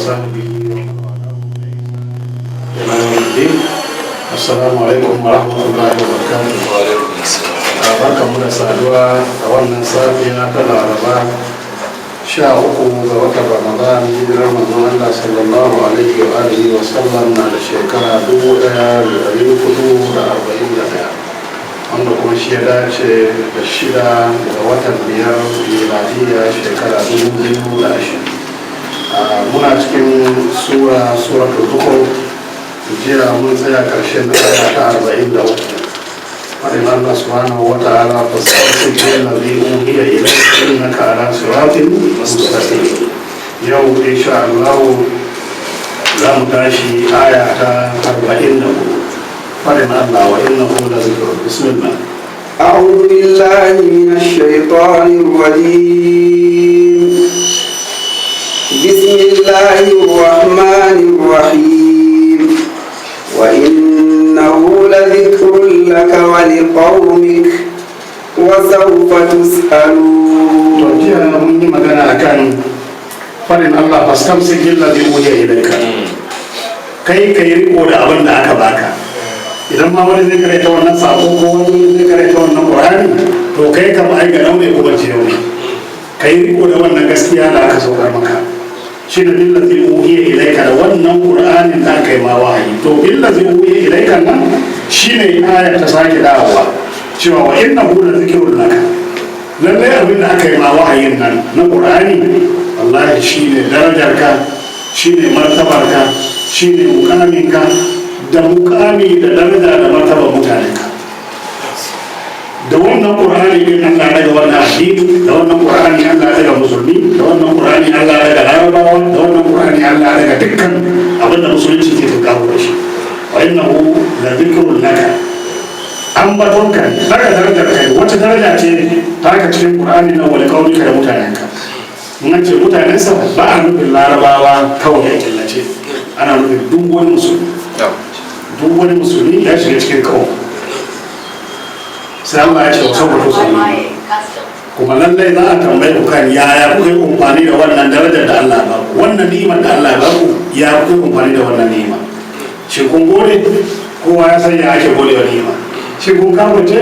وصحبه ومن والاه إلى يوم الدين. السلام عليكم ورحمة الله وبركاته. وعليكم السلام. barkanmu da saduwa a wannan safiya ta Laraba 13 ga watan Ramadan, hijirar manzon Allah sallallahu alaihi wa alihi wa sallam na da shekara 1441, wanda kuma shi ya dace da 6 ga watan 5 miladiya shekara 2020. Muna cikin suratul Zukhruf. Jiya mun tsaya ƙarshen aya ta 43. وإن الله سبحانه وتعالى فاستمسك بالذي أوحي إليك إنك على صراط مستقيم. يوم إن شاء الله لا متاشي آية 40 فإن الله وإنه لذكر. بسم الله. أعوذ بالله من الشيطان الرجيم. بسم الله الرحمن الرحيم. وإنه لذكر لك ولقومك وسوف تسألون. وجينا من مكان كان فإن الله فاستمسك بالذي أوحي إليك. kai ka yi riko da abin da aka baka. Idan ma wani zai karanta wannan sako ko wani zai karanta wannan Qur'ani, to kai ka ma aika daune ko bace daune. Ka yi riko da wannan gaskiya da aka saukar maka. Shi da billazi uhiya ilaika da wannan Qur'anin da aka yi ma wahayi. To billazi uhiya ilaika nan shine ayar ta sake dawowa cewa wa innahu la zikrun laka. Lalle abin da aka yi ma wahayin nan na Qur'ani wallahi shine darajarka, shine martabarka, shine mukaminka da mukami da daraja da martaba mutanenka. Da wannan Qur'ani din Allah daga wannan addini, da wannan Qur'ani Allah daga musulmi, da wannan Qur'ani Allah daga larabawa, da wannan Qur'ani Allah daga dukkan abinda musulunci ke kawo da shi. Wa innahu la dhikrun laka. An batonka daga darajar kai wata daraja ce ta ka cikin Qur'ani na wal qaulika da mutanenka. Mun ce mutanensa ba a nufin larabawa kawai ya killace, ana nufin duk wani musulmi. Duk wani musulmi ya shiga cikin kawo. Sai Allah ya ce wa saboda musulmi kuma lallai za a tambaye ku kan yaya kuka yi amfani da wannan darajar da Allah ba ku, wannan ni'imar da Allah ba ku, ya kuka yi amfani da wannan ni'ima. Shi kun gode, kowa ya san ya ake gode wa ni'ima. Shi kun kafurce,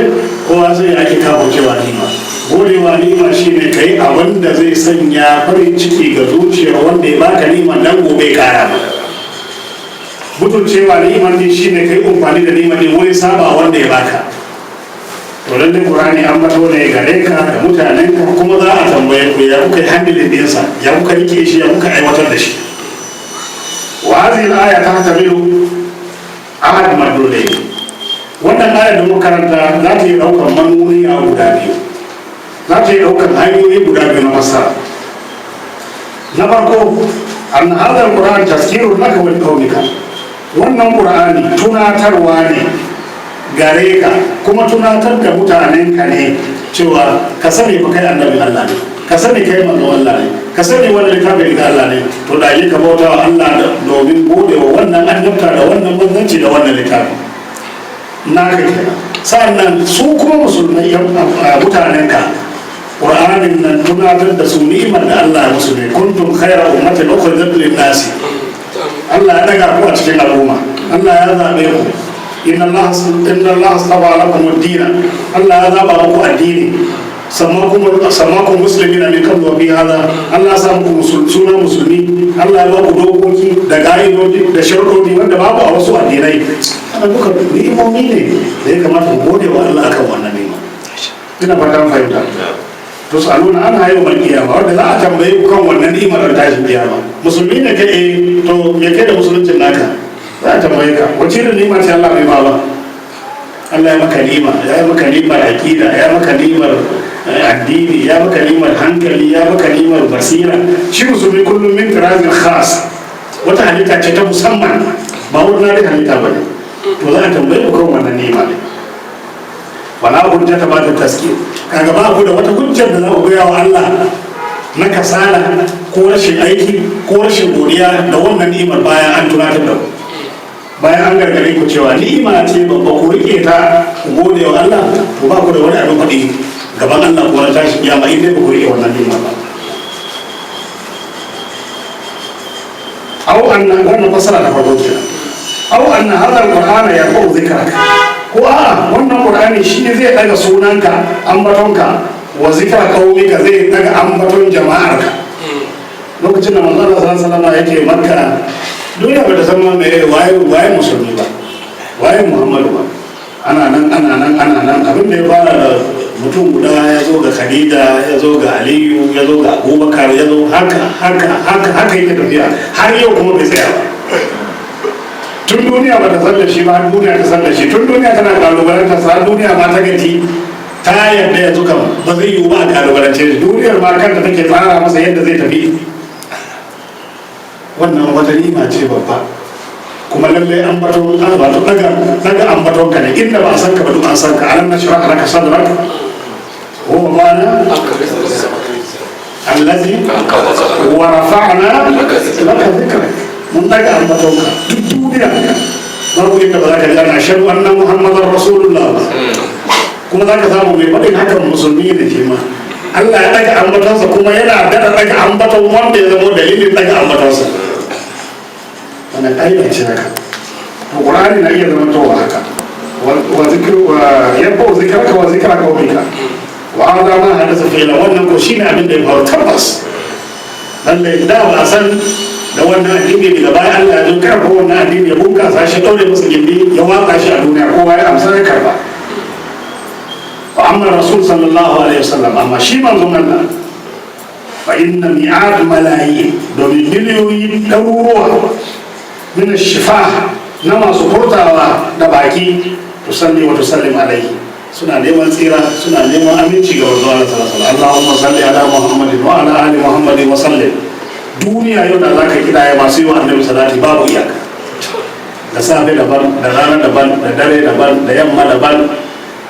kowa ya san ya ake kafurce wa ni'ima. Gode wa ni'ima shine kai abin da zai sanya farin ciki ga zuciyar wanda ya baka ni'imar dan gobe kara maka. Mutuncewa ni'imar ne shine kai amfani da ni'imar ne wurin saba wanda ya baka. To lallai Qur'ani an bato ne gare ka da mutanenka, kuma za a tambaye ku ya kuka yi handling ɗinsa, ya kuka rike shi, ya kuka aiwatar da shi. Wa hadhihi al-aya tahtamilu ahad madlulayn. Wannan aya da muka karanta za ta yi ɗaukar manuniya guda biyu, za ta yi ɗaukar hanyoyi guda biyu na fassara. Na farko, an hadha al-Qur'an tazkirun laka wa liqawmika. Wannan Qur'ani tunatarwa ne gare ka, kuma tunatar da mutanenka ne cewa ka sani fa kai annabi Allah ne, ka sani kai manzo Allah ne, ka sani wannan littafin da Allah ne. To da yi ka bauta wa Allah domin gode wa wannan annabta da wannan manzanci da wannan littafin na kai kenan. Sannan su kuma musulmai mutanenka, Qur'anin nan tunatar da su ni'imar da Allah ya musu ne. Kuntum khayra ummatin ukhrijat lin-nasi. Allah ya daga ku a cikin al'umma, Allah ya zabe ku. Inna Allah astafa lakum ad-din. Allah ya zaba muku addini. Sammakum muslimina min qabl wa fi hadha. Allah ya sa muku suna musulmi. Allah ya ba ku dokoki da ga'idoji da sharuɗi wanda babu a wasu addinai. Ana duka ni'imomi ne da ya kamata mu gode wa Allah akan wannan ni'ima. Ina fatan fahimta. To saluna ana yau mal kiyama wanda za a tambaye ku kan wannan ni'imar da tashin kiyama. Musulmi ne kai, to me kai da musuluncin naka? Za a tambaye ka wace da ni'ima ce Allah bai ba ba. Allah ya maka ni'ima, ya maka ni'imar aqida, ya maka ni'imar addini, ya maka ni'imar hankali, ya maka ni'imar basira. Shi musulmi kullum min tirazin khas, wata halitta ce ta musamman, ba wannan halitta ba ne. To za a tambaye ku kan wannan ni'ima ne. Wala hujja ta ba ta taskiya. Kaga ba ku da wata hujjar da za ku gaya wa Allah na kasala ko rashin aiki ko rashin godiya da wannan ni'imar bayan an tunatar da ku. Bayan an gargare ku cewa ni'ima ce babba ku rike ta ku gode wa Allah, to ba ku da wani abin faɗi gaban Allah ko na tashi kiyama in dai ba ku rike wannan ni'ima ba. au anna wannan fasara da farko kenan au anna hadha alqur'ana yaqulu dhikraka ko a wannan qur'ani shine zai daga sunanka ambatonka wa zikra qaumika zai daga ambaton jama'arka lokacin da manzo Allah sallallahu alaihi wasallam yake Makka duniya ba ta san ma mai waye musulmi ba waye Muhammadu ba ana nan abin da ya fara da mutum guda ya zo ga Khadija ya zo ga Aliyu ya zo ga Abubakar ya zo haka yake tafiya har yau kuma bai tsaya ba tun duniya ba ta san da shi ba duniya ta san da shi tun duniya tana kalubalanta sa duniya ma ta gaji ta yadda yanzu kam ba zai yiwu ba a kalubalance shi duniyar ma kanta take tsara masa yadda zai tafi wannan wata ni'ima ce babba kuma lallai an bato daga an bato ka ne inda ba a san ka ba duk an san ka alam nashrah laka sadrak huwa ma'ana allazi wa rafa'na laka dhikrak mun daga an bato ka duk duniya babu inda ba za ka ji ana ashhadu anna muhammadar rasulullah kuma za ka samu mai faɗin hakan musulmi ne ke ma Allah ya daga ambatonsa kuma yana daga ambaton wanda ya zama dalilin daga ambatonsa wannan ƙa'ida ce haka to ƙur'ani na iya zama towa haka wa zikraka wa zikra qaumika wa hada ma hadatha fi'la wannan ko shine abin da ya faru tabbas lalle da ba san da wannan addini daga baya Allah ya zo karfa wannan addini ya bunkasa shi daure musu gindi ya watsa shi a duniya kowa ya amsa ya karba wa amma rasul sallallahu alaihi wasallam amma shi manzon Allah fa inna mi'ad malayi domin miliyoyi ɗaruruwa min shifa na masu furtawa da baki tusalli wa tusallim alaihi suna neman tsira suna neman aminci ga wanzuwa da sallallahu Allahumma salli ala Muhammadin wa ala ali Muhammadin wa sallim duniya yau da zaka kidaya masu yi wa annabi salati babu iyaka da safe daban da rana daban da dare daban da yamma daban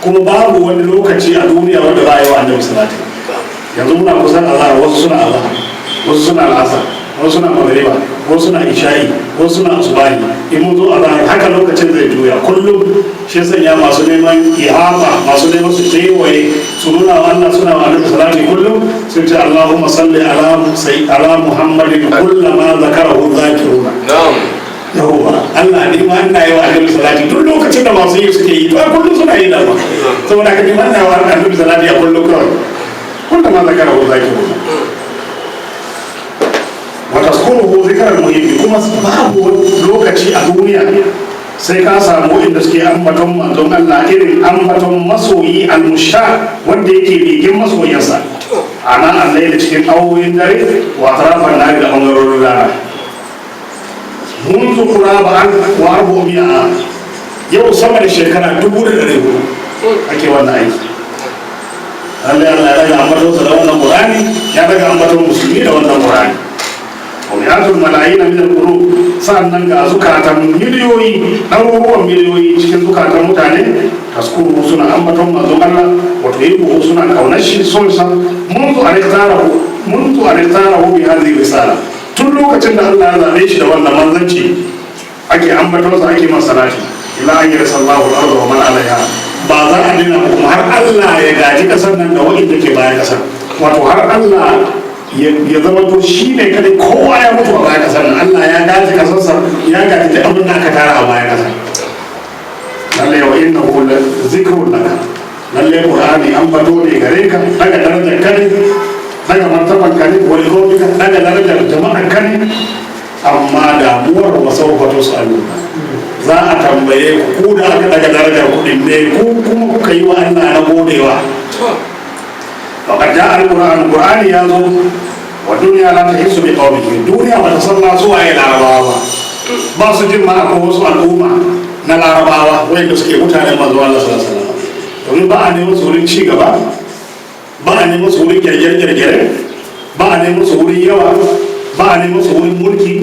kuma babu wani lokaci a duniya wanda ba a yi wa annabi salati yanzu muna kusan azhar wasu suna azhar wasu suna al'asar wasu suna magriba wasu suna isha'i wasu suna asubahi in mun zo azhar haka lokacin zai juya kullum shi sanya masu neman ihaba masu neman su kewaye su nuna wa Allah suna wa annabi salati kullum sun ce Allahumma salli ala Muhammadin kullama zakarahu zakiruna yawwa Allah ne ma ina yi wa annabi salati duk lokacin da masu yi suke yi to kullum suna yi da ba saboda haka ni ma ina yi wa annabi salati a kullum kawai kullama zakarahu zakiruna wata skuru zikarar muhimmi kuma babu lokaci a duniya sai ka samu inda suke ambaton manzon Allah irin ambaton masoyi al-musha wanda yake bigin masoyinsa ana Allah da cikin awoyin dare wa tarafan nari da bangarorin rana munzu quraba wa arbu'mi'a yau sama da shekara 1400 ake wannan aiki Allah ya daga ambaton sa da wannan Qur'ani ya daga ambaton musulmi da wannan Qur'ani ومئات الملايين من القلوب sannan ga zukatan miliyoyi ɗaruruwan miliyoyi cikin zukatan mutane taskuru suna ambaton manzon Allah wato yi buhu suna kaunar shi son sa munzu aliktarahu bi hadhihi risala tun lokacin da Allah ya zabe shi da wannan manzanci ake ambaton sa ake masalati ila an yarsa Allahu al-ardha wa man alaiha ba za a dina kuma har Allah ya gaji kasar nan da wa'inda ke bayan kasar wato har Allah ya zama to shi ne kadai kowa ya mutu a bayan kasar nan Allah ya gaji kasarsa ya gaji da abin da aka tara a bayan kasar lalle wa inna hu zikrun laka lalle qur'ani an bato ne gare ka daga darajar kane daga martaban kane wa liqawmika daga darajar jama'ar kane amma damuwar wa sawfa tusalu za a tambaye ku da aka daga darajar kuɗin ne ku kuma kuka yi wa Allah na godewa فقد جاء القرآن يازو والدنيا لا تحس بقومه الدنيا وتصلى سوى إلى العرباوة ba su jin ma akwai wasu al'umma na larabawa wanda suke mutane manzo Allah sallallahu alaihi wasallam domin ba a neman su wurin ci gaba ba a neman su wurin kirkire ba a neman su wurin yawa ba a neman su wurin mulki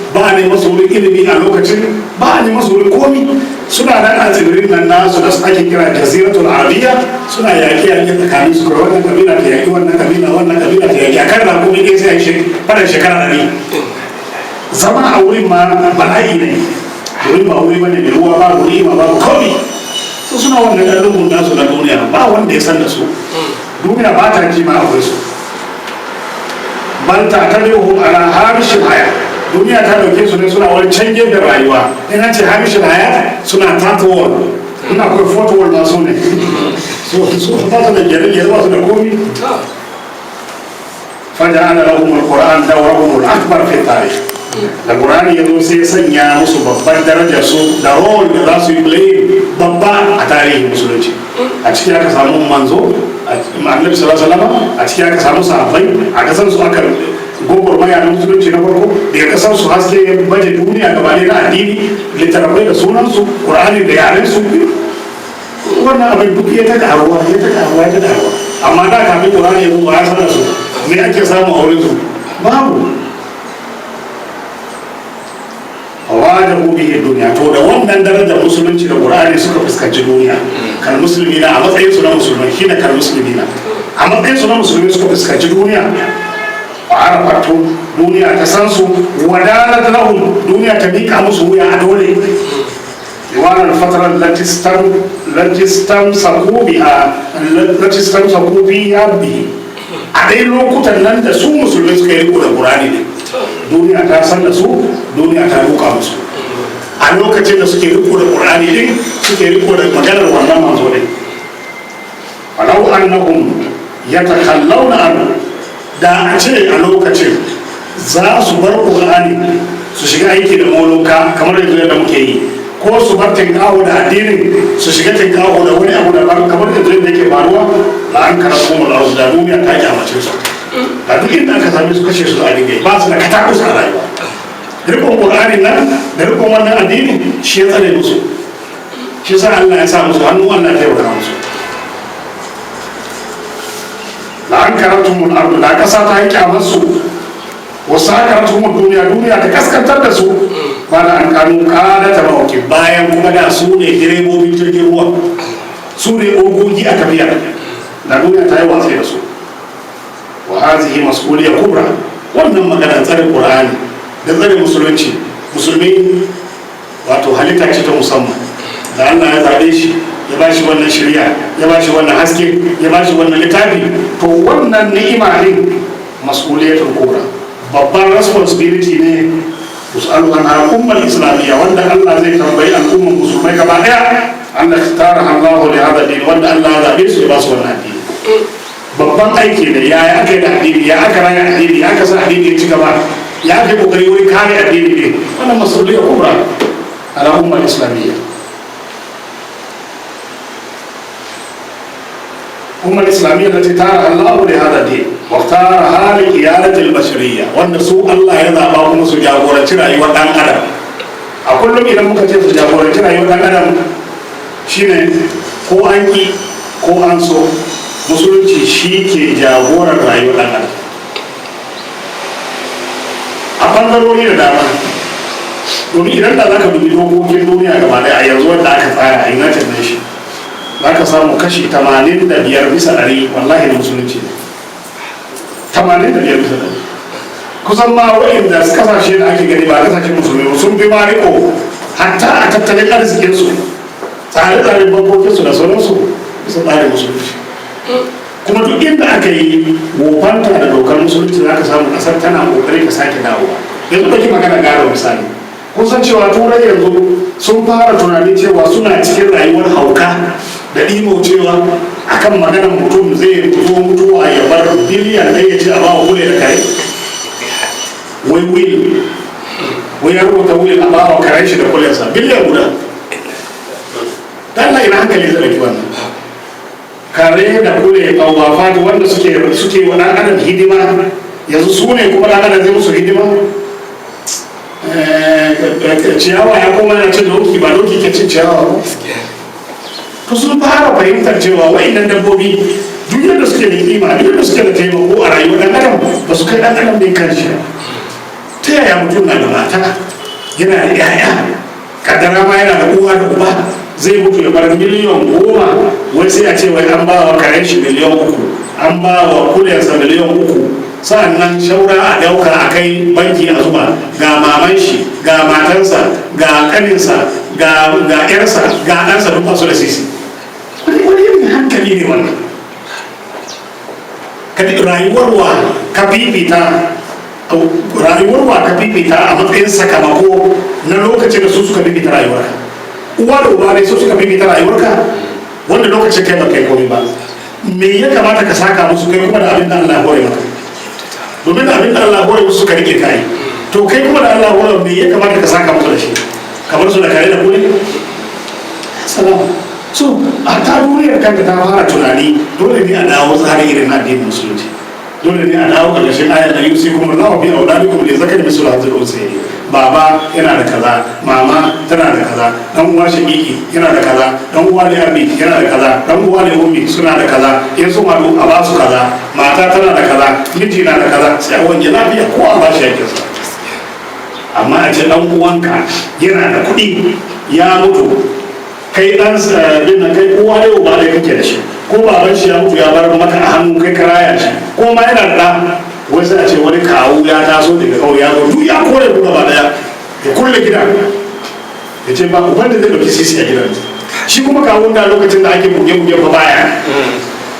ba a neman su wurin ilimi a lokacin ba a neman su wurin komi suna nan a tsibirin nan nasu da ake kira jaziratul arabiya suna yaƙi tsakanin su kawai wannan kabila ta yaƙi wannan kabila ta yaƙi a kan na kuma ɗaya sai a yi fara shekara 100 zama a wurin ma bala'i ne wurin ba wuri bane mai ruwa babu ni'ima babu komi su suna wannan ɗan lungun nasu na duniya ba wanda ya san da su duniya ba ta ji ma akwai su bal ta tabi'uhum ala hamishin haya duniya ta dauke su ne suna wani can gefen rayuwa ina ce hamishin hayat suna third world ina akwai fourth world masu ne su ba su da gyare-gyare ba su da komi fajar ana lahumar ƙura'an da warahumar akbar fi tarih da ƙura'ani ya zo sai sanya musu babban darajar su da role da za su yi play babba a tarihin musulunci a ciki aka samu manzo annabi sallallahu alaihi wasallam a ciki aka samu sahabbai a kasan su aka gwagwarmaya na musulunci na farko daga kasar su haske ya baje duniya gaba na addini littattafai da sunansu ƙur'ani da yaren su wannan abin duk ya ta karuwa amma da kafin ƙur'ani ya zo ba ya sanar su me ake samu a wurin su babu a wajen ubihin duniya to da wannan darajar musulunci da ƙur'ani suka fuskanci duniya kan musulmi na a matsayin su na musulmai shi ne kan musulmi na a matsayin su na musulmi suka fuskanci duniya arafatu duniya ta san su wadalat lahum duniya ta mika musu wuya a dole wannan fatarar latistan saku biya bi a dai lokutan nan da su musulmi suka yi riko da Qur'ani ne duniya ta san da su duniya ta duka musu a lokacin da suke riko da Qur'ani din suke riko da maganar wannan manzo din falau annahum yatakallawna anhu da a ce a lokacin za su bar ƙur'ani su shiga aiki da moloka kamar yadda muke yi ko su bar tinkawo da addinin su shiga tinkawo da wani abu da kamar yadda yake faruwa da an karatu mu da duniya ta kyamace su da duk inda aka same su kashe su a dinga ba su da katakus a rayuwa rikon ƙur'ani nan da rikon wannan addini shi ya tsare musu shi sa Allah ya sa musu hannu Allah ya taimaka musu la an karatumul ardu da kasa ta yi kyamarsu wasu karatumul duniya ta kaskantar da su ba da an kanu kada ta mawaki bayan kuma da su ne direbobin jirgin ruwa su ne ogogi a tafiya da duniya ta yi watsi da su wa hazihi mas'uliyya kubra wannan maganar tsare qur'ani da tsare musulunci musulmi wato halitta ce ta musamman da Allah ya zabe shi ya ba shi wannan shirya ya ba shi wannan haske ya ba shi wannan littafi to wannan ni'ima din mas'uliyatul kubra babban responsibility ne musallu an al'ummar islamiyya wanda Allah zai tambayi al'ummar musulmai gaba daya Allah ya tara Allah da hada din wanda Allah ya zabe su ya ba su wannan addini babban aiki ne ya aka yi da addini ya aka raya addini ya aka sa addini ya ci gaba ya aka yi kokari wurin kare addini ne wannan mas'uliyatul kubra al'ummar islamiyya الأمة الإسلامية التي تارها الله لهذا الدين واختارها لقيادة البشرية وأن سوء الله يضع بعضهم سجابورة ترى يودان أدم أقول لهم إذا مكتب سجابورة ترى يودان أدم شيني ko an ki ko an so musulunci shi ke jagorar rayuwar ɗan adam a ɓangarori da dama domin idan da za ka dubi dokokin duniya gaba ɗaya a yanzu wanda aka tsara a United Nations za ka samu kashi 85 bisa 100 wallahi na musulunci ne 85 bisa 100 kusan ma wa'inda kasashe da ake gani ba kasashen musulmi sun fi ma riko hatta a tattalin arzikinsu tsare-tsaren bankokinsu da sauransu bisa tsarin musulunci kuma duk inda aka yi wofanta da dokar musulunci za ka samu kasar tana kokari ka sake dawowa yanzu ɗauki magana gado misali kun san cewa turai yanzu sun fara tunanin cewa suna cikin rayuwar hauka da ɗimo cewa akan maganar mutum zai zo mutuwa ya bar biliyan ɗaya ya ce a bawa kule da kare wai wai ya rubuta wil a bawa karen shi da kulensa biliyan guda dan na ina hankali zai ɗauki wannan kare da kule ƙawafa wanda suke wa ɗan adam hidima yanzu su ne kuma ɗan adam zai musu hidima ciyawa ya koma yana cin doki ba doki ke cin ciyawa ba to sun fara fahimtar cewa wa'annan dabbobi duk yadda suke da kima duk yadda suke da taimako a rayuwar ɗan adam ba su kai ɗan adam ɗin kanshi ta yaya mutum na da mata yana da 'ya'ya kaddara ma yana da uwa da uba zai mutu ya bar miliyan 10 wai sai a ce wai an ba wa karen shi miliyan 3 an ba wa kulensa miliyan 3 sa'annan shaura a dauka a kai banki a zuba ga maman shi ga matansa ga kaninsa ga yarsa ga ɗansa duk masu da sisi wani irin hankali ne wannan rayuwar wa ka fifita rayuwar wa ka fifita a matsayin sakamako na lokacin da su suka fifita rayuwarka. Uwa da uba ne su suka fifita rayuwarka wanda lokacin kai ba kai komai ba. Me ya kamata ka saka musu kai kuma da abin da Allah ya hore maka? Domin da abin da Allah ya hore musu suka rike kai, to kai kuma da Allah ya hore me ya kamata ka saka musu da shi? Kamar su da kare da kudi? Salamu. So a ta duniyar kanta ta fara tunani dole ne a dawo tsarin irin na addinin musulunci. Dole ne a dawo ƙarƙashin ayar da yusi kuma lawa bi auladikum li zakari mislu hadhil unsayni. Baba yana da kaza, mama tana da kaza, dan uwa shaqiqi yana da kaza, dan uwa da abi yana da kaza, dan uwa da ummi suna da kaza, in sun haɗu a ba su kaza, mata tana da kaza, miji na da kaza, sai a wanke lafiya ko a ba shi yakinsa. Amma a ce dan uwanka yana da kuɗi ya mutu, kai dan bin nan kai kowa ne uba ne kake da shi, ko baban shi ya mutu ya bar maka a hannu kai ka raya shi, ko ma yana da wai sai a ce wani kawu ya taso daga kawai ya zo duk ya kore ku gaba daya ya kulle gida ya ce ba uban da zai dauki sisi a gidan shi kuma kawun da lokacin da ake buge-buge ba baya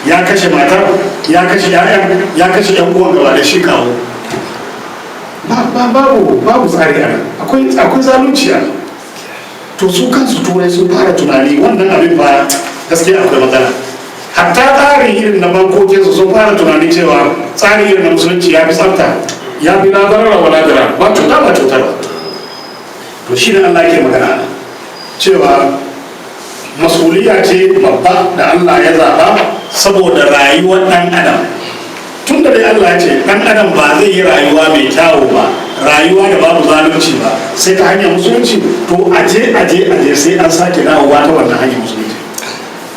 ya kashe matar ya kashe ya'yan ya kashe yan uwan gaba da shi kawo babu tsari a nan akwai zalunci a nan. To su kansu turai sun fara tunani wannan abin ba gaskiya akwai matsala. Hatta tsarin irin na bankokinsu sun fara tunani cewa tsarin irin na musulunci ya fi tsafta, ya fi labarar wa ladara ba cuta ba cuta ba. To shi ne Allah ke magana cewa masuliya ce babba da Allah ya zaba saboda rayuwar ɗan adam. Tun da dai Allah ya ce ɗan adam ba zai yi rayuwa mai kyawu ba, rayuwa da babu zalunci ba sai ta hanyar musulunci, to aje sai an sake dawowa ta wannan hanyar musulunci.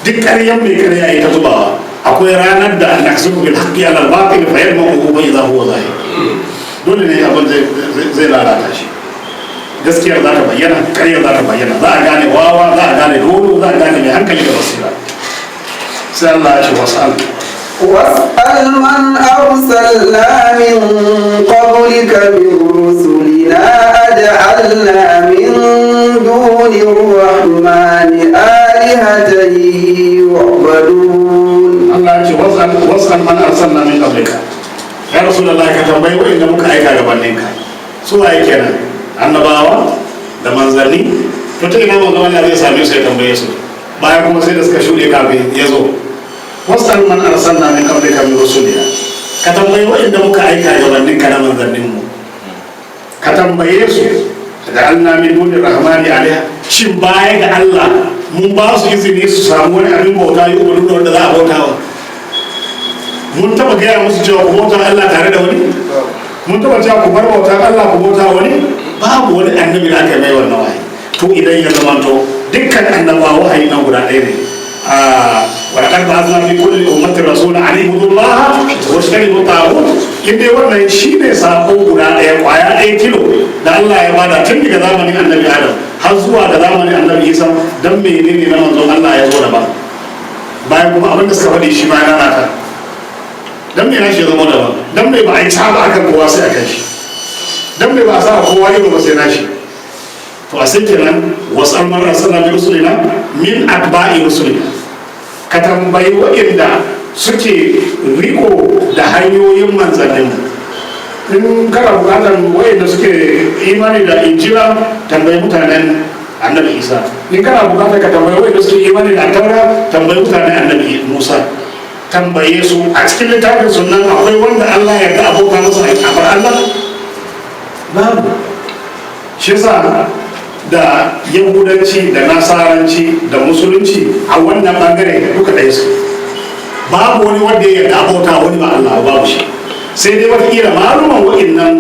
Duk ƙaryan mai ƙarya ya ta zubawa akwai ranar da annaksu bil haqqi ala al-batil fa yalmahu idha huwa zahir. Dole ne abin zai lalata shi. Gaskiyar za ta bayyana, ƙaryar za ta bayyana, za a gane wawa, za a gane dolo, za a gane mai hankali da basira. Sai Allah ya ce wasal واسأل من أرسلنا من قبلك من رسلنا أجعلنا من دون الرحمن آلهة يعبدون. الله يقول واسأل من أرسلنا من قبلك يا رسول الله كتنبيه وإن مكأيك قبلنك سوى أيكنا annabawa da manzanni to ta ina manzo wanda zai same su ya tambaye su bayan kuma sai da suka shuɗe kafin ya zo. Wasan man arsalna min qablika min rusulina ka tambayi wa'inda muka aika gabanin ka na manzannin mu ka tambaye su da Allah min duni rahmani alaiha shin baya ga Allah mun ba su izini su samu wani abin bauta yi umarni da wanda za a bauta wa? Mun taba gaya musu cewa ku bauta Allah tare da wani? Mun taba cewa ku bar bauta Allah ku bauta wani? Babu wani annabi da aka mai wannan wahayi. To idan ya zamanto dukkan annabawa wahayi nan guda ɗaya ne. ولقد بعثنا في كل أمة رسولا أن اعبدوا الله واجتنبوا الطاغوت. in dai wannan shi ne sako guda ɗaya kwaya ɗaya kilo da Allah ya bada tun daga zamanin annabi Adam har zuwa da zamanin annabi Isa dan menene na manzon Allah ya zo da ba bayan kuma abin da suka faɗi shi ma ya nata dan me nashi ya zama da ba dan me ba a yi tsaba akan kowa sai akan shi dan me ba a sa kowa yi ba sai nashi. To a sai kenan wasu almarar sallah bi rusulina min atba'i rusulina ka tambayi waɗanda suke riko da hanyoyin manzannin. In kana bukatar waɗanda suke imani da injila tambayi mutanen annabi Isa. In kana bukatar ka tambayi waɗanda suke imani da taura tambayi mutanen annabi Musa. Tambaye su a cikin littafin sunan akwai wanda Allah ya ga abota masa a kafar Allah babu. Shi yasa da yahudanci da nasaranci da musulunci a wannan bangare duka ɗaya su babu wani wanda ya yarda abota wani ba Allah babu shi, sai dai wataƙila maluman wa'innan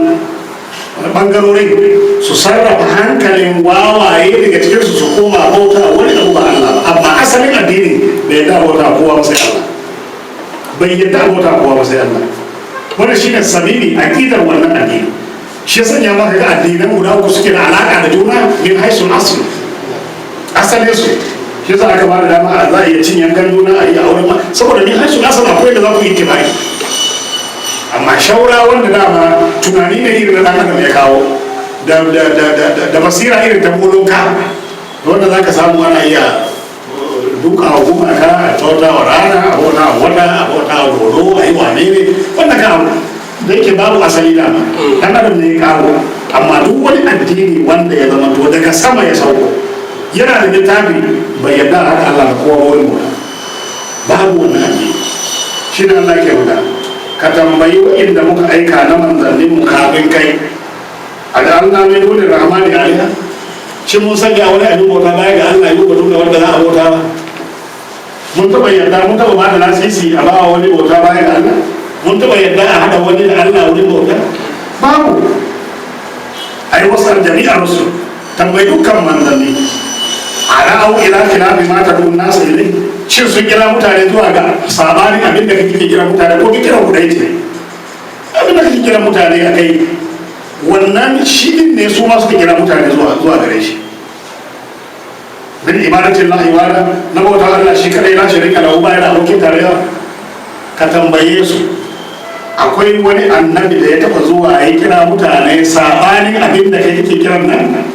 bangarorin su sarrafa hankalin wawaye daga cikinsu su koma bauta wani abu ba Allah ba, amma asalin addini bai yarda bauta kowa ba sai Allah, bai yarda bauta kowa ba sai Allah. Wannan shine sabili aqidar wannan addini. Shi ya sanya maka ga addinan guda uku suke da alaka da juna min haisul asl asalin su. Shi za aka bada dama za a iya cin yankan juna a yi auren ma saboda min haisul asl akwai da za ku yi tibai. Amma shaura wanda dama tunani ne irin da dan adam ya kawo da basira irin ta molonka wanda za ka samu ana iya duka wa gumaka a bauta wa rana a bauta wa wata a bauta wa dodo a yi wane ne wannan ka abu da yake babu asali dama dan adam ne ya kawo, amma duk wani addini wanda ya zama to daga sama ya sauko yana da littafi bai yarda a haɗa Allah da kowa wani mu babu wannan addini. Shi ne Allah ke magana ka tambayi inda muka aika na manzannin mu kafin kai a da Allah mai dole rahmani alaiha, shi mun sanya wani abin bauta baya ga Allah yi bauta wanda za a bauta ba. Mun taɓa yarda mun taɓa ba da lasisi a ba wani bauta baya ga Allah, mun taɓa yarda a haɗa wani da Allah wani bauta babu. Ai wasar jami'ar su tambayi dukkan manzanni a ra'au ila khilafi ma tadun nasu ilai, shin sun kira mutane zuwa ga sabanin abin da kake kira mutane ko kira ku dai ce abin da kake kira mutane a kai wannan shi din ne su ma suka kira mutane zuwa gare shi. Bin ibadatin lahi wala na bauta Allah shi kadai la shirika lahu ba yana abokin tarayya. Ka tambaye su akwai wani annabi da ya taba zuwa ya kira mutane sabanin abin da kake kiran nan?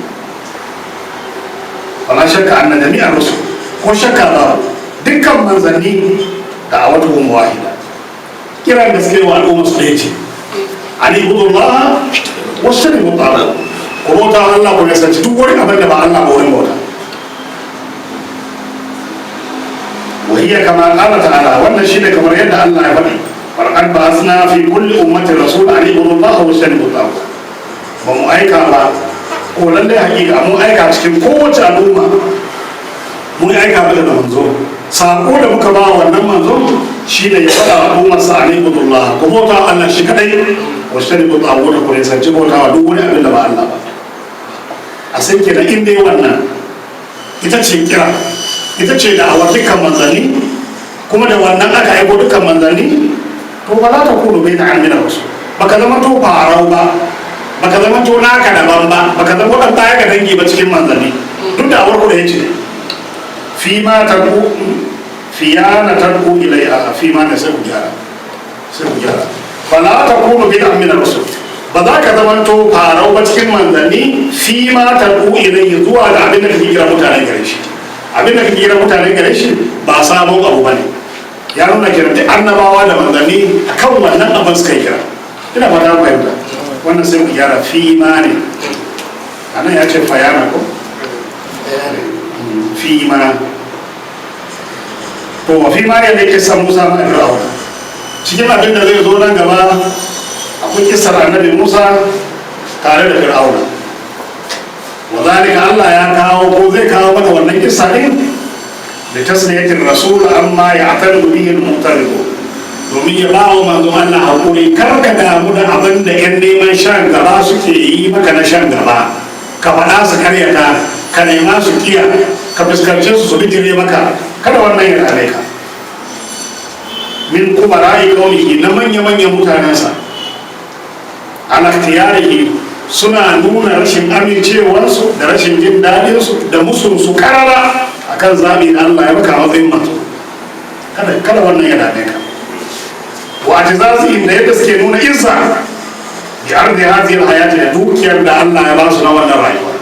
wala shakka anna jami'ar rusul ko shakka ba dukkan manzanni da awatuhum wahida, kiran da suke wa al'umma su ɗaya ce ani ibudullah wasu ne mutala ko bauta Allah ko yasanci duk wani abin da ba Allah ba wurin bauta. وهي كما قال تعالى wannan shine kamar yadda Allah ya faɗi farqad ba'athna fi kulli ummatin rasul an ibudu Allah wa yajtanibu at-taghut. Ba mu aika ba ko lalle hakika mun aika cikin kowace al'umma mun aika da manzo, sako da muka ba wannan manzo shine ya faɗa al'ummar sa an ibudu Allah ko bauta Allah shi kadai wa yajtanibu at-taghut ko ne sanci bauta duk wani abin da ba Allah ba. A sai kenan in dai wannan ita ce kira, ita ce da awar dukkan manzanni, kuma da wannan aka aiko dukkan manzanni, to ba za ta kudu bai ta amina wasu baka zama to farau ba, baka zama to naka daban ba, baka zama ɗan baya ga dangi ba cikin manzanni, duk da awar ku da ya ce fi ma tarku fiyana tarku ilaiha fi ma na sai ku gyara ba za ta kudu bai ta amina wasu ba za ka zama to farau ba cikin manzanni fi ma tarku ilaiha zuwa ga abin da kake kira mutane gare shi. Abin da kake kira mutane gare shi ba sabon abu bane, ya nuna kira da annabawa da manzanni akan wannan abin suka kira. Ina fata fahimta wannan sai mu gyara fi ma ne anan ya ce fayana ko fi ma to fi ma ne yake san Musa ma Fir'auna cikin abin da zai zo nan gaba akwai kissar annabi Musa tare da Fir'auna. Wazalika Allah ya kawo ko zai kawo mana wannan kissa din da tasliyatin rasul amma ya atarbu bihi al-mu'taridu, domin ya ba wa manzon Allah hakuri kar ka damu da abin da yan neman shan gaba suke yi maka na shan gaba, ka faɗa su karyata, ka nema su kiya, ka fuskance su bijire maka, kada wannan ya dame ka. Min kuma ra'ayi qaumihi na manya-manyan mutanensa ala ikhtiyarihi suna nuna rashin amincewarsu da rashin jin daɗinsu da musunsu karara a kan zaɓi da Allah ya baka matsayin manzo. Kada wannan ya dame ka. Wa atizazi da yadda suke nuna izza bi ardi hadhihi alhayati da dukiyar da Allah ya ba su na wannan rayuwa.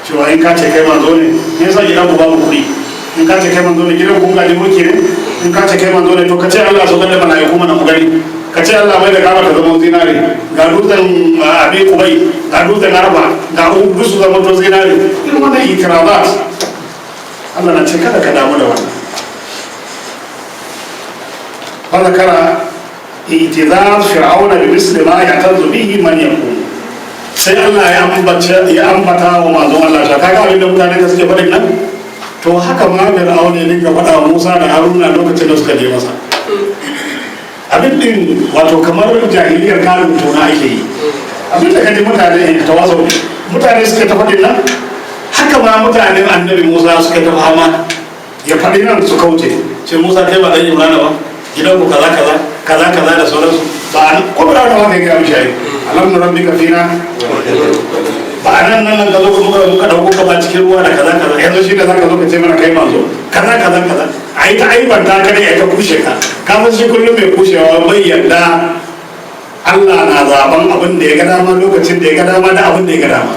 Cewa in ka ce kai manzo ne, me yasa gidan ku babu kuɗi? In ka ce kai manzo ne, gidan ku gaji mulki ne? In ka ce kai manzo ne, to ka ce Allah so da mala'iku mana mu gani. Ka ce Allah mai da kama ta zama zinare, ga dutsen abin kubai, ga dutsen arba, ga gusu zama to zinare, irin wannan ikirabat Allah na ce kada ka damu da wannan. Wanda kara itizaz fir'auna bi misli ma ya'tazu bihi man yaqul. Sai Allah ya ambata wa manzon Allah ta kaga abin da mutane da suke faɗin nan, to haka ma fir'auna ne ga faɗa wa Musa da Haruna lokacin da suka je masa. Abin din wato kamar jahiliyar karin tona ake yi, abin da kaji mutane ta wazo mutane suka ta faɗin nan, haka ma mutanen annabi Musa suka ta fama ya faɗi nan su kauce, ce Musa kai ba ɗan Imrana ba, gidan ku kaza da sauransu ba a ko ba da wani ga mishi ai alam rabbika fina ba a nan ka zo muka dauko ka ba cikin ruwa da kaza yanzu shi da zaka zo ka ce mana kai manzo kaza ai ta aibanta ka ne ai ta kushe ka san shi kullum mai kushewa bai yarda Allah na zaben abin da ya ga dama lokacin da ya ga dama da abin da ya ga dama.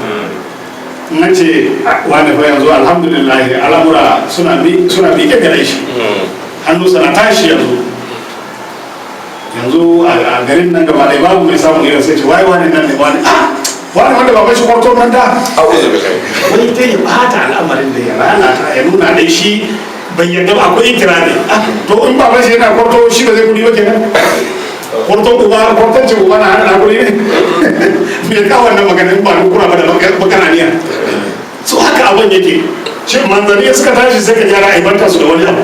In ce wani fa yanzu alhamdulillah al'amura suna bi ke gare shi hannu sana tashi yanzu yanzu a garin nan gaba ɗaya babu mai samun irin sai ce wai wani nan ne wani wani wanda ba mai shi kwarto nan da wani ta yi bata al'amarin da ya lalata ya nuna dai shi bai yadda ba akwai ikira ne to in ba shi yana kwarto shi ba zai kudi ba kenan kwarto uba kwartanci uba na hana kudi ne bai kawo wannan maganin ba da kura ba da bakananiya so haka abin yake shi manzanni suka tashi sai ka jara aibanta su da wani abu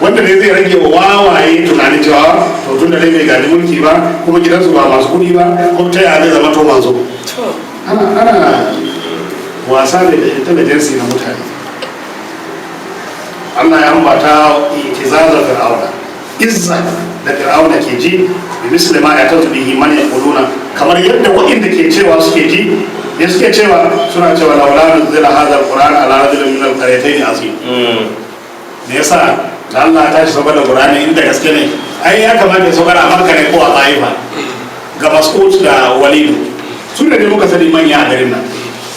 wanda ne zai rage wa wawaye tunanin cewa to tun da dai bai gaji mulki ba kuma gidansu ba masu kudi ba kuma ta yaya zai zama to manzo ana wasa da intelligence na mutane. Allah ya ambata itizaza fir'auna izza da fir'auna ke ji bi misli ma yatatu bihi man yaquluna kamar yadda waɗanda ke cewa suke ji ne suke cewa suna cewa laula nuzila hadha alquran ala rajulin min alqaryatayn azim me yasa da Allah ta shi saboda qur'ani inda gaske ne ai ya kamata ya saboda a Makka ne ko a Taifa ga Mas'ud da Walid su ne muka sani manya a garin nan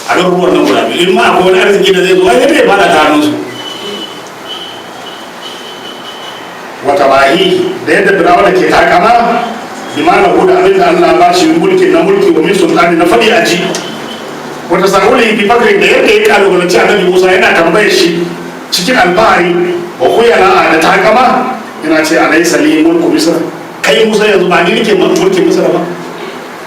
a garuruwan nan guda biyu in ma akwai wani arziki da zai zo ai zai fara ta hannunsu wata bahi da yadda firawuna ke takama limana huda abin da Allah ba shi mulki na mulki wa min sultani na fadi aji wata sa'uli bi bakrin da yadda ya kalubalanci annabi Musa yana tambayar shi cikin albahari wa khuyala da takama yana ce alaysa li mulku misr kai Musa yanzu ba ni nake mulkin Misra ba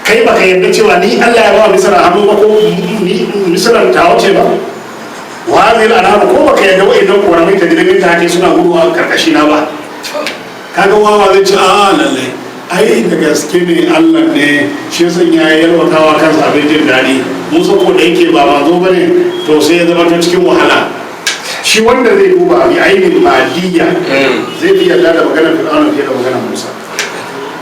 kai baka yarda cewa ni Allah ya ba Misra hannu ba ko ni Misra ta wuce ba wazil anam ko baka yarda wa'annan koramai ta gidan ta hake suna guduwa karkashi na ba kaga wawa zai ce lalle ai da gaske ne Allah ne shi san ya yalwatawa kansa abin jin daɗi Musa ko da yake ba manzo bane to sai ya zama ta cikin wahala shi wanda zai duba bi ainihin madiyya zai fi yarda da maganar Fir'auna fiye da maganar Musa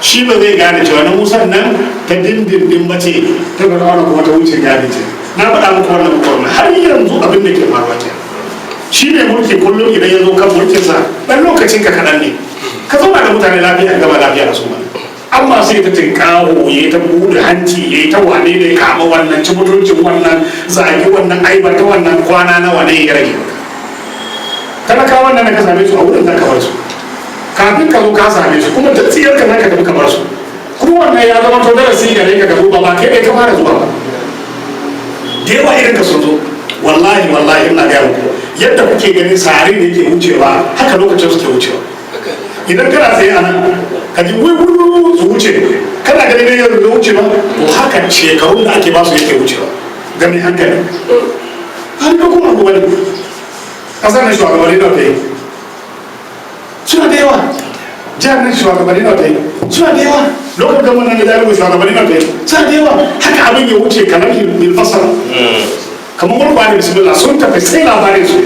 shi ba zai gane cewa na Musa nan ta dindindin bace ta Fir'auna kuma ta wuce gane ce na faɗa muku wannan mukarna har yanzu abin da ke faruwa ke shi ne mulki kullum idan ya zo kan mulkinsa ɗan lokacin ka kaɗan ne ka zauna da mutane lafiya gaba lafiya da su ba amma sai ta tinkawo ya ta buɗe hanci ya ta wane ne kama wannan ci mutuncin wannan zagi wannan aibata wannan kwana na wane ya rage talakawan nan da ka same su a wurin da ka bar su kafin ka zo ka same su kuma ta tsiyar ka ka tafi ka bar su kuma wannan ya zama to darasi gare ka gaba ba kai ka fara zuwa ba da yawa irin ka sun zo wallahi ina gaya muku yadda kuke ganin sare da yake wucewa haka lokacin suke wucewa idan kana tsaye a nan ka ji wuri su wuce kana ganin ne yanzu da wuce ba to haka shekarun da ake basu yake wucewa ga mai hankali har ka kuma abu wani kasar na shugabanni na yi suna da yawa jihar na shugabanni na yi suna da yawa lokacin gama nan da jihar shugabanni na yi suna da yawa haka abin ya wuce kamar bil fasara kamar wani bani bismillah sun tafi sai labarin su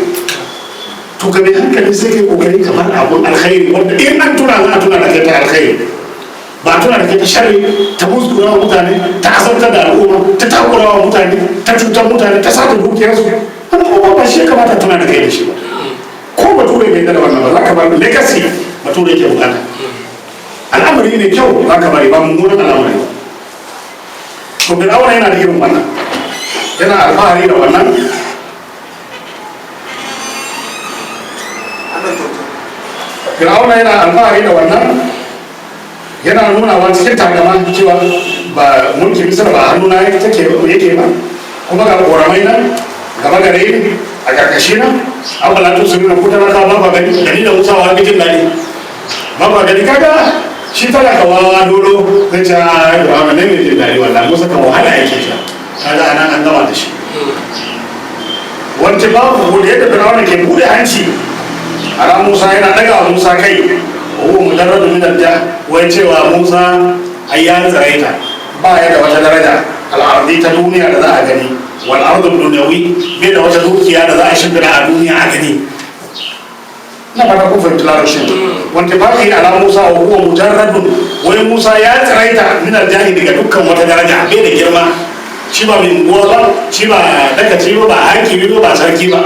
to ga mai hankali sai kai kokari kamar abun alkhairi wanda in an tuna za a tuna da kai ta alkhairi ba a tuna da kai ta sharri ta musgura wa mutane ta azabtar da al'umma ta takura wa mutane ta cutar mutane ta sata dukiyarsu wani kuma ba shi ya kamata tuna da kai da shi ba ko bature bai da wannan ba za ka bar legacy bature ke bukata al'amari ne kyau za ka bari ba mummunan al'amari ba to bin aure yana da irin wannan yana alfahari da wannan Fir'auna yana alfahari da wannan yana nuna wa cikin takama cewa ba mulki Misir ba hannuna yake ba kuma ga koramai nan gaba gare ni a karkashi na abala to sun ku talaka ba gani gani da mutawa ga jin dadi ba gani kaga shi talaka wawa dolo zai ce ba ne mai jin dadi wallahi musa kan wahala yake shi kaga anan an gama da shi wanda babu da yadda Fir'auna ke bude hanci ala Musa yana daga wa Musa kai ko mujarradu min al-jah wai cewa Musa ai ya tsaraita ba ya da wata daraja al-ardi ta duniya da za a gani wal ardu dunyawi bai da wata dukiya da za a shimfida a duniya a gani na fara ku fahimci larabcin wanda ba ka yi ala Musa wa huwa mujarradun wai Musa ya tsaraita min al-jah daga dukkan wata daraja bai da girma shi ba mai unguwa ba shi ba dakaci ba hakimi ba sarki ba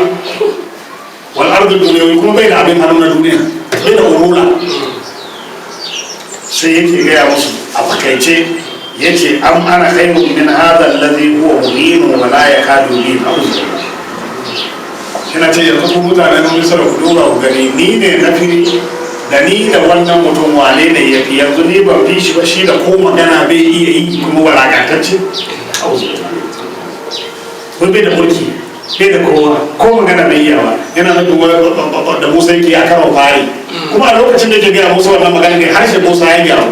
wal ardu dunyawi kuma bai da abin hannu na duniya bai da urula sai yake gaya musu a fakaice yace am ana khairun min hadha alladhi huwa muhin wa la yakadu li a'udhu ina ce yanzu ku mutanen Misra ku duba ku gani ni ne na fi da ni da wannan mutum wane ne ya fi yanzu ni ban fi shi ba shi da ko magana bai iya yi kuma walakantacce ko bai da mulki bai da kowa ko magana bai iya ba yana da Musa yake a karon fari kuma a lokacin da ke gaya Musa wannan magana ne harshen Musa ya gyara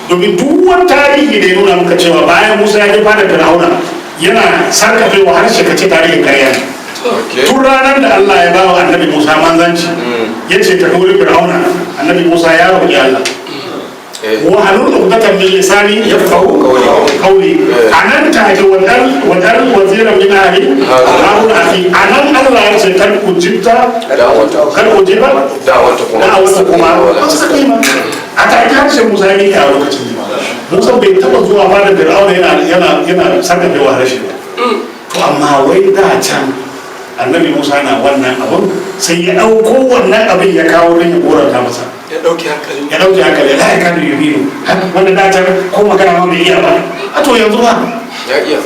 domin duk wani tarihi da ya nuna muka cewa bayan Musa ya jefa da Fir'auna yana sarkafewa harshe kace tarihin karya ne tun ranar da Allah ya bawa annabi Musa manzanci ya ce ta dole Fir'auna annabi Musa ya roƙi Allah wa halul uqdatan min lisani yafqahu qawli anan take wadan wazira min ahli Harun akhi anan Allah ya ce kan ujibta kan ujiba da'awata kuma a take ce Musa ne a lokacin Musa bai taba zuwa ba da Fir'auna yana saka da waharashi ba to amma wai da can annabi Musa na wannan abun sai ya dauko wannan abin ya kawo don ya goranta masa ya dauki hankali ya kan yubiru wanda da ta ko magana ma bai iya ba a to yanzu ba ya iya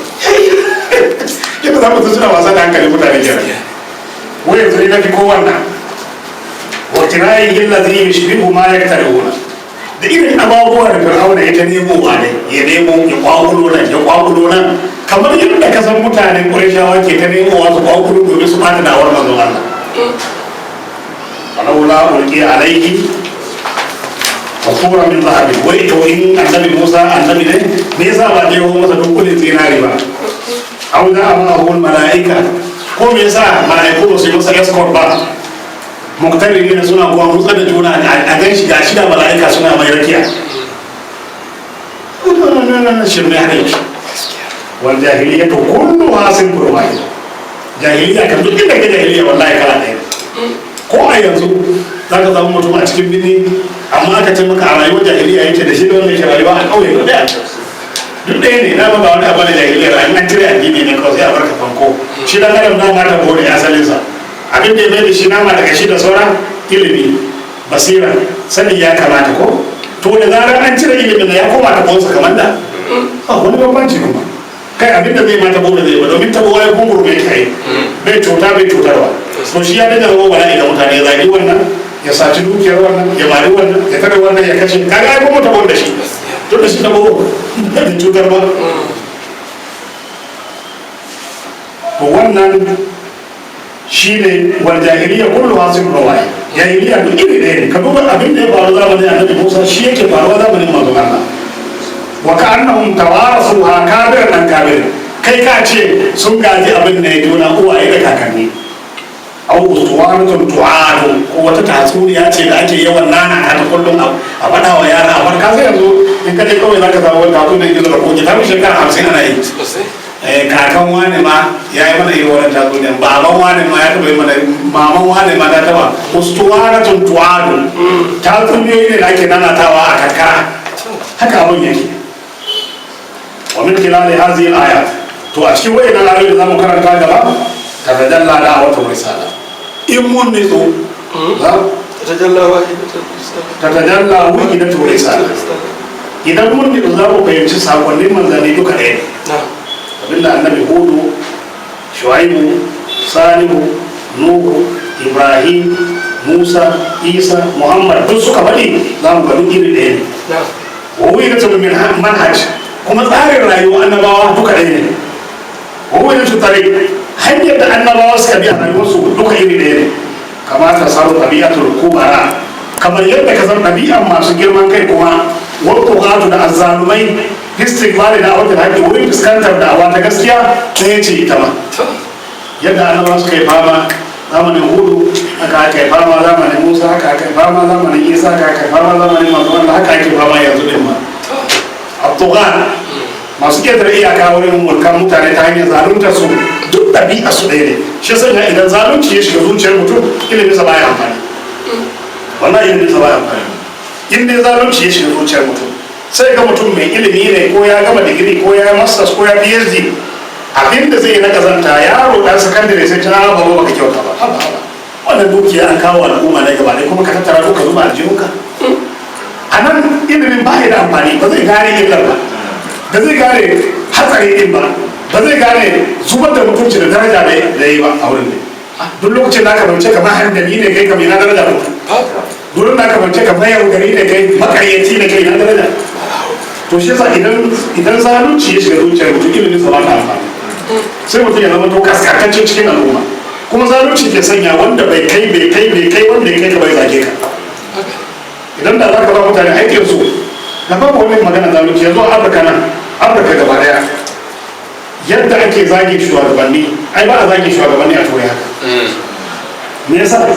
yadda za mu suna wasa da hankali mutane jira wai yanzu ne fi ko wannan wa kirayi illazi yushbihu ma yaktaruna da irin ababuwa da Fir'auna ya ta nemo wa ne ya nemo ya kwakulo nan kamar yadda ka san mutanen Qurayshawa ke ta nemo wasu kwakulo domin su bata dawar manzon Allah falaula ulqi alaihi wasura min zahabi wai to in annabi Musa annabi ne me yasa ba je masa dukkan zinari ba au da amahul malaika ko me yasa malaiku su yi masa escort ba muktari ne suna kuwa mutsa da juna a gan shi gashi da mala'ika suna mai rakiya shirme haɗe wal jahiliya to kullu hasin kurmai jahiliya kan duk inda ke jahiliya wallahi kala ɗaya ko a yanzu za ka zama mutum a cikin birni amma aka ce maka a rayuwar jahiliya yake da shi da wanda ke rayuwa a ƙauye da ɗaya duk ɗaya ne na ba wani abu da jahiliya rayuwa an cire addini ne kawai sai a barka fanko shi dan adam na mata bore asalinsa abin da ya mai da shi nama daga shi da sauran ilimi basira sani ya kamata ko to da zarar an cire ilimin da ya koma ta bonsa kamar da wani bambanci kuma kai abin da zai ma tabo da zai ba domin tabo ya gunguru mai kai bai cuta bai cutarwa to shi ya daga zama bala'i da mutane ya zagi wannan ya saci dukiyar wannan ya mari wannan ya kada wannan ya kashe kaga ya kuma tabo da shi to da shi tabo da cutar ba to wannan shi ne wal jahiliya kullu hasim rawai jahiliya duk iri ɗaya ne ka duba abin da ya faru zamanin annabi Musa shi yake faruwa zamanin manzon Allah wa ka'annahum tawarasu ha kabir nan kabir kai ka ce sun gaji abin da ya juna uwaye da kakanni au ustuwanatun tu'adu ko wata tatsuniya ce da ake yawan nana ta kullum a faɗa wa yara a farka sai yanzu in ka je kawai zaka samu wani tatsuniya gizo da koki ta shekara 50 ana yi kakan wani ma ya yi mana yi wani tatsuniyan baban wani ma ya taɓa yi mana maman wani ma ta taɓa ustuwanatun tu'adu tatsuniyoyi ne da ake nanatawa a karkara haka abin yake wa min khilali hadhihi al-ayat to a cikin wayannan ayoyi da zamu karanta gaba tadalla da wata risala in mun ne zo tadalla wahidatu risala idan mun ne za mu fahimci sakonnin manzanni duka ɗaya abinda annabi hudu shuaibu salihu nuhu ibrahim musa isa muhammad duk suka faɗi za mu ga duk iri ɗaya ne wa wahidatu min manhaj kuma tsarin rayuwa annabawa duka ɗaya ne wani su tare hanyar da annabawa suka biya rayuwarsu duka iri ɗaya ne kamata samu ɗabi'atul kubara kamar yadda ka san ɗabi'an masu girman kai kuma wato da azzalumai istighfari da wata haƙi wurin fuskantar da'awa ta gaskiya ɗaya ce ita ma yadda annabawa suka yi fama zamanin hudu haka aka yi fama zamanin musa haka aka yi fama zamanin isa haka aka yi fama zamanin masu wanda haka ake fama yanzu ɗin ma abtugan masu ƙetare iyaka wurin mulkan mutane ta hanyar zalunta su duk ɗabi'a su ɗaya ne shi sanya idan zalunci ya shiga zuciyar mutum ilimin sa baya amfani wannan ilimin sa baya amfani in dai zalunci ya shiga zuciyar mutum sai ga mutum mai ilimi ne ko ya gama digiri ko ya masters ko ya PhD abinda zai yi na kazanta yaro ɗan sakandare sai ta ba baka kyauta ba haba wannan dukiya an kawo al'umma ne gaba ɗaya kuma ka tattara ko ka zuba aljihunka a nan ilimin ba da amfani ba zai gane illar ba ba zai gane hatsari din ba ba zai gane zubar da mutunci da daraja da yi ba a wurin ne duk lokacin da aka bauce kamar hankali ne kai kamar na daraja mutum wurin da aka bance ka bayar gari da kai makaryaci da kai na daraja. To shi yasa idan zalunci ya shiga zuciyar mutum ilimin sa ba ta amfani, sai mutum ya zama to kaskantacce cikin al'umma. Kuma zalunci ke sanya wanda bai kai wanda ya kai ka bai zage ka. Idan da za ka ba mutane aikin su na babu wani magana zalunci yanzu a Afirka gaba daya yadda ake zage shugabanni ai ba a zage shugabanni a turai haka. Me yasa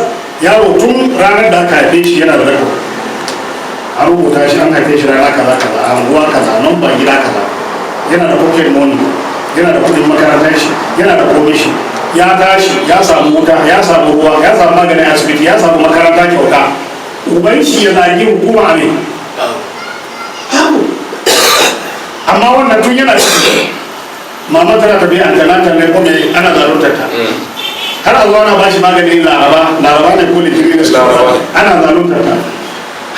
yaro tun ranar da aka haife shi yana da rekod, a rubuta shi an haife shi rana kaza kaza a unguwa kaza nan ba gida kaza, yana da pocket money, yana da kudin makarantar shi, yana da komai shi, ya tashi ya samu wuta, ya samu ruwa, ya samu maganin asibiti, ya samu makaranta kyauta. Uban shi ya zagi hukuma ne, amma wannan tun yana ciki mama tana tafiya an talata ne kuma ana zaluntar ta har a zuwa na bashi maganin laraba ne ko litinin da ana zaluntar ta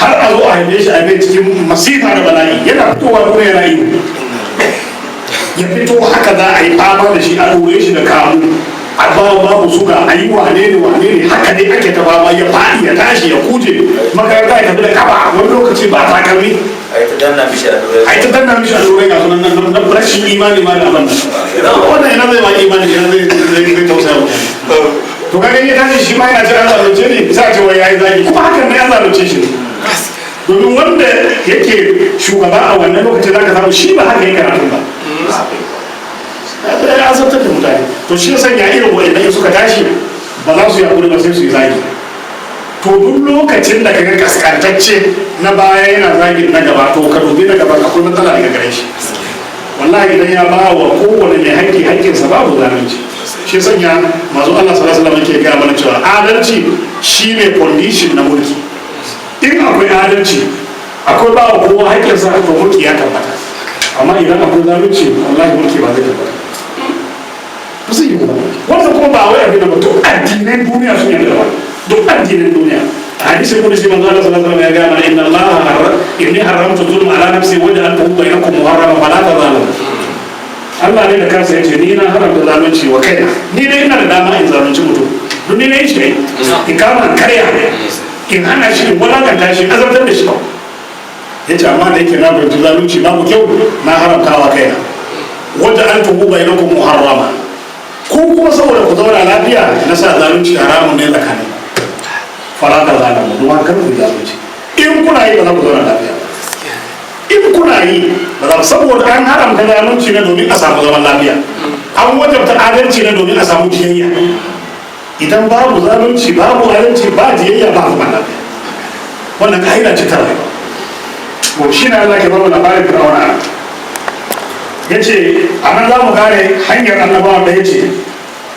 har a zo a haife shi a bai cikin masifa da bala'i yana fitowa kuma yana yi ya fito haka za a yi fama da shi a ɗore shi da kamu a babu suga a yi wane ne haka ne ake ta fama ya faɗi ya tashi ya kuje makaranta ya tafi da kafa wani lokaci ba takalmi a yi ta danna mishi a lura ga sunan nan rashin imani ma da abin nan wannan ina zai ma imani ina zai tausaya mutane to kaga ya tashi shi ma yana cewa zalunce ne sai a ce wai yayi zagi kuma hakan ne ya zalunce shi ne domin wanda yake shugaba a wannan lokacin zaka samu shi ba haka yake karatu ba ya azabtar da mutane to shi yasa ya irin wa'annan suka tashi ba za su yi hakuri ba sai su yi zagi to duk lokacin da kaga kaskantacce na baya yana zagin na gaba to ka dubi na gaba akwai matsala daga gare shi wallahi idan ya ba wa kowane mai haƙƙi haƙƙinsa babu zalunci shi sanya masu Allah sallallahu alaihi wasallam yake gaya mana cewa adalci shine condition na mulki. In akwai adalci akwai ba wa kowa haƙƙinsa to mulki ya tabbata, amma idan akwai zalunci wallahi mulki ba zai tabbata ba zai yi ba. Wannan kuma ba wai abin da ba to addinan duniya sun yi da ba duk addinin duniya. Hadisi kudusi manzo Allah sallallahu alaihi wasallam ya ga mana inna Allah inni haramtu zulma ala nafsi wa ja'altuhu bainakum muharraman fala tazalamu. Allah ne da kansa yace ni na haramta zalunci wa kaina, ni dai ina da dama in zalunci mutum don ni ne shi in kama karya in hana shi in walakanta shi azabtar da shi yace amma da yake na bai zalunci babu kyau na haramtawa kaina wa ja'altuhu bainakum muharrama. Ko kuma saboda ku zauna lafiya na sa zalunci haramun ne tsakanin fara da zalamu kuma kar ku zalunci. In kuna yi ba za ku zauna lafiya, in kuna yi ba za saboda an haramta zalunci ne domin a samu zaman lafiya, an wajabta adalci ne domin a samu jiyayya. Idan babu zalunci babu adalci ba jiyayya ba zaman lafiya, wannan ka'ida ce ta rayuwa. Ko shi ne Allah ke ba mu labarin Fir'auna ya ce a nan za mu gane hanyar annabawa da ya ce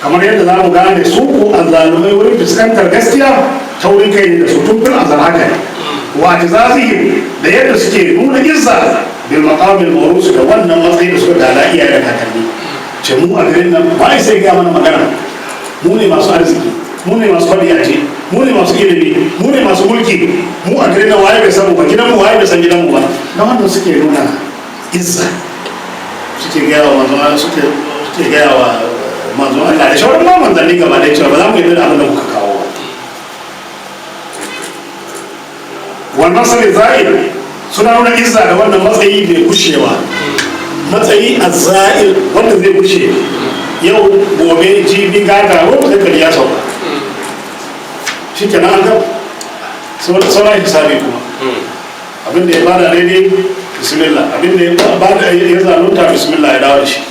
kamar yadda za mu gane su ko azzalumai wurin fuskantar gaskiya ta wurin kai da su tun fil azal haka ne wa tizazi da yadda suke nuna izza bil maqamil mawrus da wannan matsayi da suka gada iyaye da kakanni. Ce mu a garin nan ba sai ga mana magana mu ne masu arziki, mu ne masu fadiyace, mu ne masu ilimi, mu ne masu mulki, mu a garin nan waye bai samu ba gidan mu waye bai san gidan mu ba. Na wannan suke nuna izza, suke gaya wa manzon Allah suke gaya wa manzon Allah da shawarar ma manzanni gaba da cewa ba za mu yi da abin da kuka kawo ba. Wannan sani za'ir suna nuna izza da wannan matsayi bai gushewa, matsayi a za'ir wanda zai gushe yau gobe jibi gata wanda zai kari ya sauka shi ke nan an gaba sauran hisabi kuma abinda ya bada daidai bismillah, abinda ya bada ya zalunta bismillah ya dawo da shi.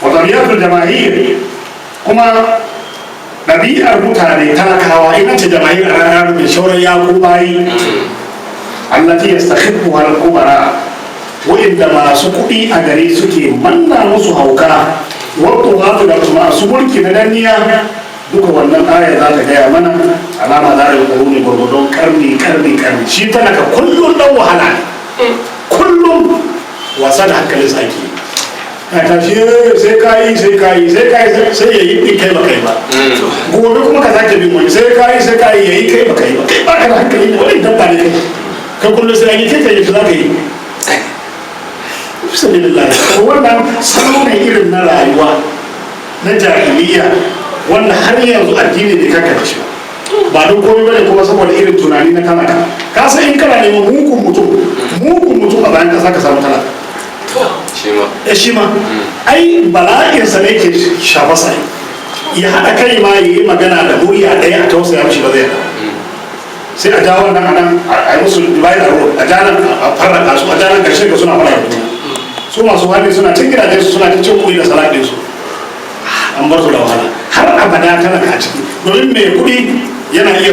Wadamiyatul jama'ir kuma ɗabi'ar mutane talakawa ina ce jama'ir a ranar mai shauran yaƙo bayi allati yastakhiffu al kubara wa'inda masu kuɗi a gare suke manna musu hauka wato hatu da masu mulki na danniya duka wannan aya za ta gaya mana alama za da ƙaruni gwargwadon karni shi talaka kullum ɗan wahala kullum wasa da hankalin sa ake a tashi sai kayi sai ya yi kai ba kai ba gobe kuma ka sake bin wani sai kayi ya yi kai ba kai ba kai ba ka da hankali ne wani dabba ne kai kullum sai an yi kai kai za ka yi bismillah. Wannan salo ne irin na rayuwa na jahiliya wanda har yanzu addini bai kaka da shi ba don komai bane kuma saboda irin tunani na talaka ka san in kana neman mugun mutum a bayan kasa ka samu talaka shi ma ai bala'insa ne ke shafa sai ya haɗa kai ma yi magana da murya ɗaya a tausaya mishi ba zai sai a jawo nan anan a yi musu divide a road a janan a farraka su a janan karshe ga suna fara da su masu hali suna cin gidajen su suna cin kuɗi da salaɗin su an bar su da wahala har abada talaka a ciki domin mai kuɗi yana iya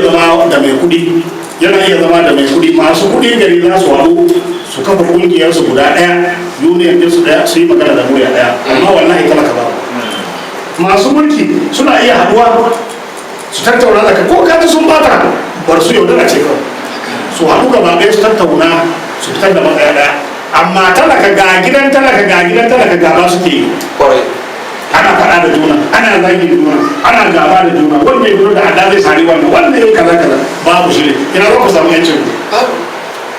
zama da mai kuɗi masu kuɗi gari za su haɗu su kafa ƙungiyar su guda ɗaya union ɗin su ɗaya su yi magana da murya ɗaya amma wallahi talaka ba masu mulki suna iya haɗuwa su tattauna da ko kaji sun bata bar su yaudara ce kawai su haɗu gaba ɗaya su tattauna su fitar da matsaya ɗaya amma talaka ga gidan talaka gaba suke yi ana faɗa da juna ana zagi da juna ana gaba da juna wanda ya gudu da hada zai sari wannan wanda ya kaza babu shi ne ina za ku samu yancin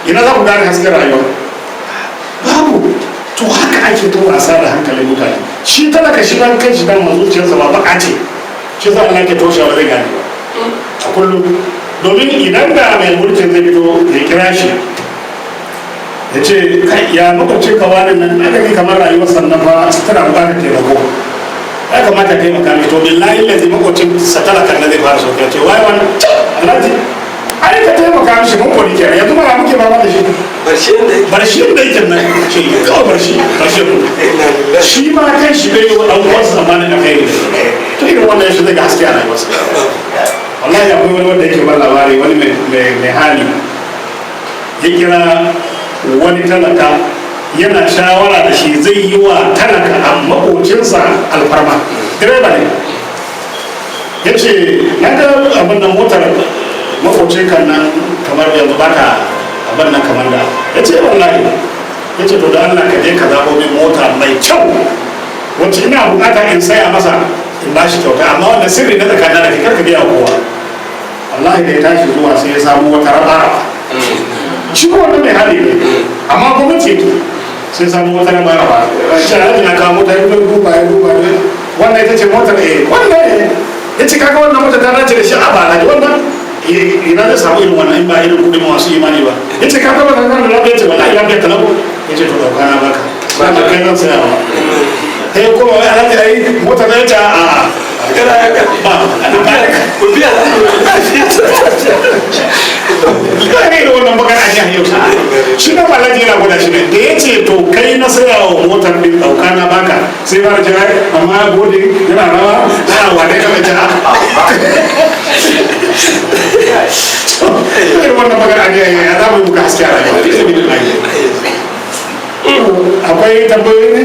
ina za ku gane hasken rayuwa babu to haka ake ta wasa da hankalin mutane shi talaka shi kan kai shi dan mazuciyarsa ba baka ce shi za Allah ke toshewa zai gane a kullum domin idan da mai mulkin zai fito ya kira shi ya ce kai ya makwabcin ka wani nan na gani kamar rayuwar sannan ba tana bukatar taimako ya kamata taimaka mai to billahi lazi makwabcin sa talakan da zai fara sauke ce wai wannan alhaji ai ka taimaka mishi mun kodi kenan yanzu ba muke ba da shi barshi da yake nan ce kawai barshi shi ma kai shi dai wa dan uwansa zamanin da kai to irin wannan shi zai ga haske a rayuwarsa wallahi akwai wani wanda yake ban labari wani mai hali ya kira wani talaka yana shawara da shi zai yi wa talaka a makocinsa alfarma direba ne ya ce na ga abin nan motar makocin kan nan kamar yanzu baka abin nan kamar da ya ce wallahi ya ce to da Allah ka je ka zaɓo min mota mai kyau wacce ina bukata in saya masa in ba shi kyauta amma wannan sirri na tsakanin da karka biya kowa wallahi da ya tashi zuwa sai ya samu wata raba shi ko wannan mai hali ne amma gwamnati sai samu wata raba shi a na kawo mota ya duba wannan ita ce motar wannan ya ce kaga wannan mota ta dace da shi a bala da wannan ina da samu irin wannan in ba irin kudin masu imani ba ya ce kaga wannan kan da lafiya ce wallahi lafiya ta labo ya ce to dauka na baka ba da kai zan saya ba sai kuma wai alhaji ai mota ta ce a kana ya ba ku biya kai da wannan magana a jiya yau shi na alhaji yana gwada shi ne da ya ce to kai na saya wa motar din dauka na baka sai ba da jira amma gode yana rawa ana wane ka mace irin wannan magana a jiya ya za mu yi muka haske a rayuwa akwai tambayoyi ne